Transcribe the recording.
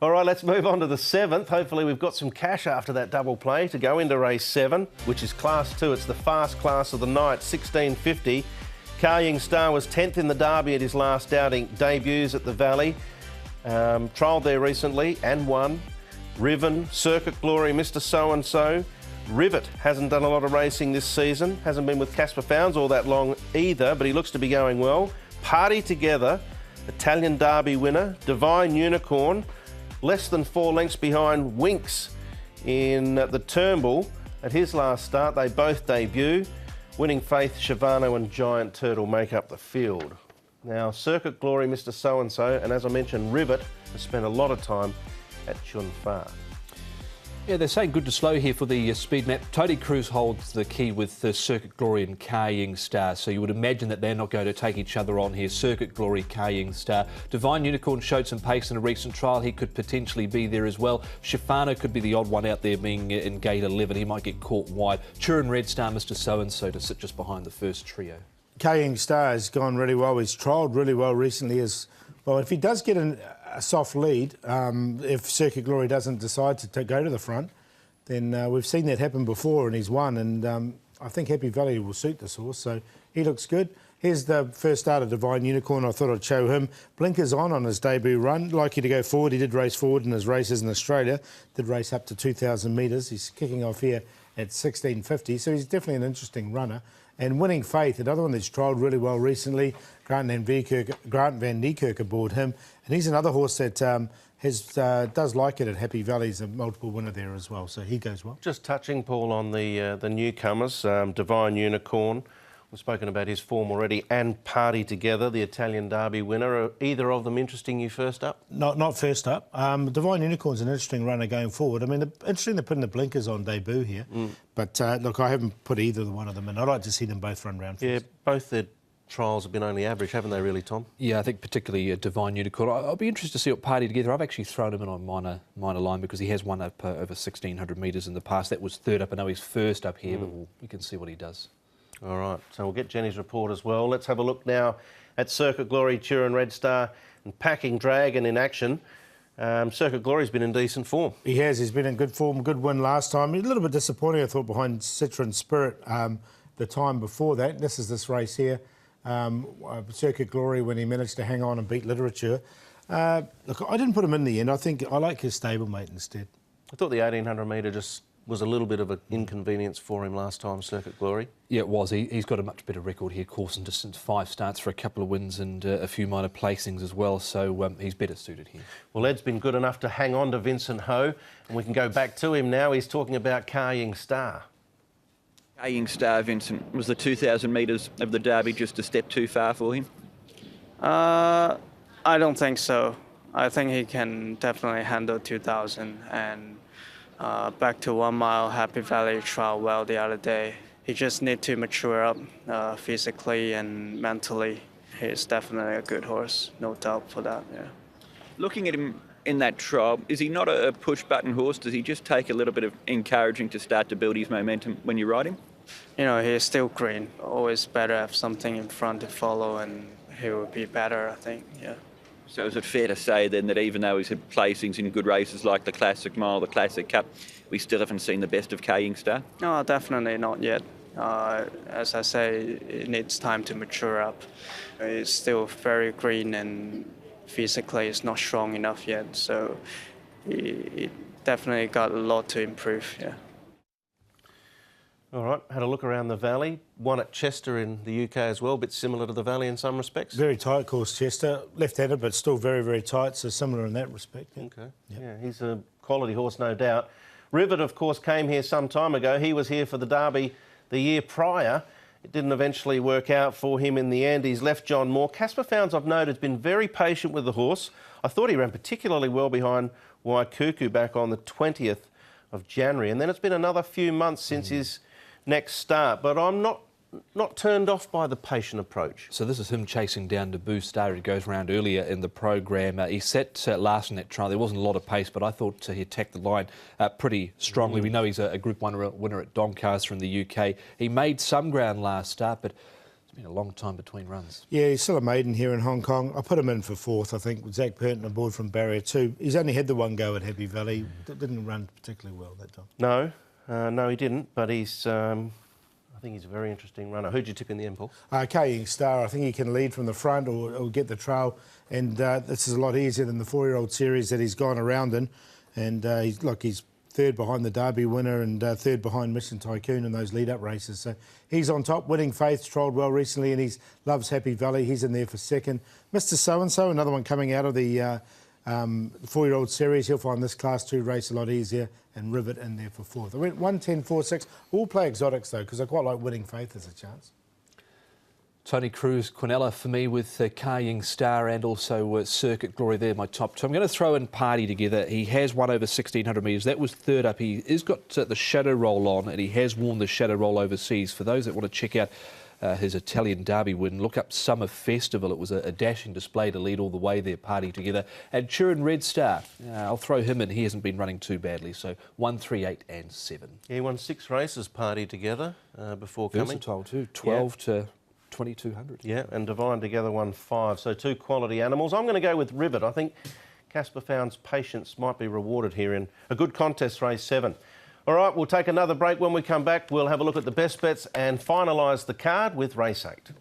All right, let's move on to the 7th. Hopefully we've got some cash after that double play to go into race 7, which is Class 2. It's the fast class of the night, 1650. Karying Star was 10th in the Derby at his last outing. Debuts at the Valley. Trialled there recently and won. Riven, Circuit Glory, Mr. So-and-so. Rivet hasn't done a lot of racing this season. Hasn't been with Casper Founds all that long either, but he looks to be going well. Party Together, Italian Derby winner. Divine Unicorn, less than 4 lengths behind Winks in the Turnbull. At his last start, they both debut. Winning Faith, Shivano and Giant Turtle make up the field. Now, Circuit Glory, Mr. So-and-so, and as I mentioned, Rivet has spent a lot of time at Chun Fa. Yeah, they're saying good to slow here for the speed map. Tony Cruz holds the key with Circuit Glory and Karying Star, so you would imagine that they're not going to take each other on here. Circuit Glory, Karying Star. Divine Unicorn showed some pace in a recent trial. He could potentially be there as well. Shifano could be the odd one out there being in gate 11. He might get caught wide. Turin Red Star, Mr. So-and-so to sit just behind the first trio. Karying Star has gone really well. He's trialled really well recently as well. If he does get a soft lead, if Circuit Glory doesn't decide to go to the front, then we've seen that happen before and he's won. And I think Happy Valley will suit this horse, so he looks good. Here's the first start of Divine Unicorn. I thought I'd show him. Blinkers on his debut run. Likely to go forward. He did race forward in his races in Australia. Did race up to 2,000 metres. He's kicking off here at 1650, so he's definitely an interesting runner. And Winning Faith, another one that's trialled really well recently. Grant Van Niekerk aboard him. And he's another horse that does like it at Happy Valley. He's a multiple winner there as well, so he goes well. Just touching, Paul, on the newcomers, Divine Unicorn. We've spoken about his form already, and Party Together, the Italian Derby winner. Are either of them interesting you first up? Not first up. Divine Unicorn's an interesting runner going forward. I mean, interesting they're putting the blinkers on debut here. But look, I haven't put either one of them in. I'd like to see them both run round first. Yeah, both their trials have been only average, haven't they really, Tom? Yeah, I think particularly Divine Unicorn. I'll be interested to see what Party Together. I've actually thrown him in on minor line because he has won up over 1,600 metres in the past. That was third up. I know he's first up here, but we can see what he does. All right, so we'll get Jenny's report as well. Let's have a look now at Circuit Glory, Turin Red Star and Packing Dragon in action. Circuit Glory's been in decent form. He has. He's been in good form. Good win last time. A little bit disappointing, I thought, behind Citron Spirit the time before that. This is this race here. Circuit Glory, when he managed to hang on and beat Literature. Look, I didn't put him in the end. I like his stablemate instead. I thought the 1,800 metre just was a little bit of an inconvenience for him last time, Circuit Glory. Yeah, it was. He's got a much better record here, course and distance, 5 starts for a couple of wins and a few minor placings as well, so he's better suited here. Well, Ed's been good enough to hang on to Vincent Ho, and we can go back to him now. He's talking about Karying Star. Karying Star, Vincent, was the 2,000 metres of the Derby just a step too far for him? I don't think so. I think he can definitely handle 2,000 and back to 1 mile. Happy Valley trial well the other day. He just need to mature up physically and mentally. He's definitely a good horse, no doubt for that. Yeah. Looking at him in that trial, is he not a push-button horse? Does he just take a little bit of encouraging to start to build his momentum when you ride him? You know, he's still green. Always better to have something in front to follow, and he will be better, I think. Yeah. So is it fair to say then that even though he's had placings in good races like the Classic Mile, the Classic Cup, we still haven't seen the best of Karying Star? No, definitely not yet. As I say, it needs time to mature up. He's still very green and physically is not strong enough yet, so he definitely got a lot to improve. Yeah. All right, had a look around the Valley. Won at Chester in the UK as well, a bit similar to the Valley in some respects. Very tight course, Chester. Left-handed, but still very, very tight, so similar in that respect. Yeah. Okay, yeah, he's a quality horse, no doubt. Rivet, of course, came here some time ago. He was here for the Derby the year prior. It didn't eventually work out for him in the end. He's left John Moore. Casper Founds, I've noted, has been very patient with the horse. I thought he ran particularly well behind Waikuku back on the 20th of January. And then it's been another few months since his next start. But I'm not turned off by the patient approach. So this is him chasing down Debut Star. He goes around earlier in the program. He set last in that trial. There wasn't a lot of pace, but I thought he attacked the line pretty strongly. We know he's a Group 1 winner at Doncaster in the UK. He made some ground last start, but Been a long time between runs. Yeah, he's still a maiden here in Hong Kong. I put him in for fourth, I think, with Zach Purton aboard from barrier 2. He's only had the one go at Happy Valley. Didn't run particularly well that time. No, he didn't, but he's... I think he's a very interesting runner. Who'd you tip in the end, Paul? Kaying Star, I think he can lead from the front or get the trail, and this is a lot easier than the 4-year-old series that he's gone around in. And he's third behind the Derby winner and third behind Mission Tycoon in those lead-up races. So he's on top. Winning Faith's trialled well recently, and he loves Happy Valley. He's in there for second. Mr. So-and-so, another one coming out of the 4-year-old series. He'll find this Class 2 race a lot easier, and Rivet in there for fourth. I went 1, 10, 4, 6. We'll play exotics, though, because I quite like Winning Faith as a chance. Tony Cruz, Quinella for me with Kaying Star and also Circuit Glory there, my top two. I'm going to throw in Party together. He has won over 1,600 metres. That was third up. He has got the Shadow Roll on, and he has worn the Shadow Roll overseas. For those that want to check out his Italian Derby win, look up Summer Festival. It was a dashing display to lead all the way there, Party together. And Turin Red Star, I'll throw him in. He hasn't been running too badly, so 1, 3, 8 and 7. He won 6 races, Party together, before coming. Versatile too, 12 to 2,200. Yeah, and Divine together won 5. So 2 quality animals. I'm going to go with Rivet. I think Casper Found's patience might be rewarded here in a good contest, race 7. All right, we'll take another break. When we come back, we'll have a look at the best bets and finalise the card with race 8.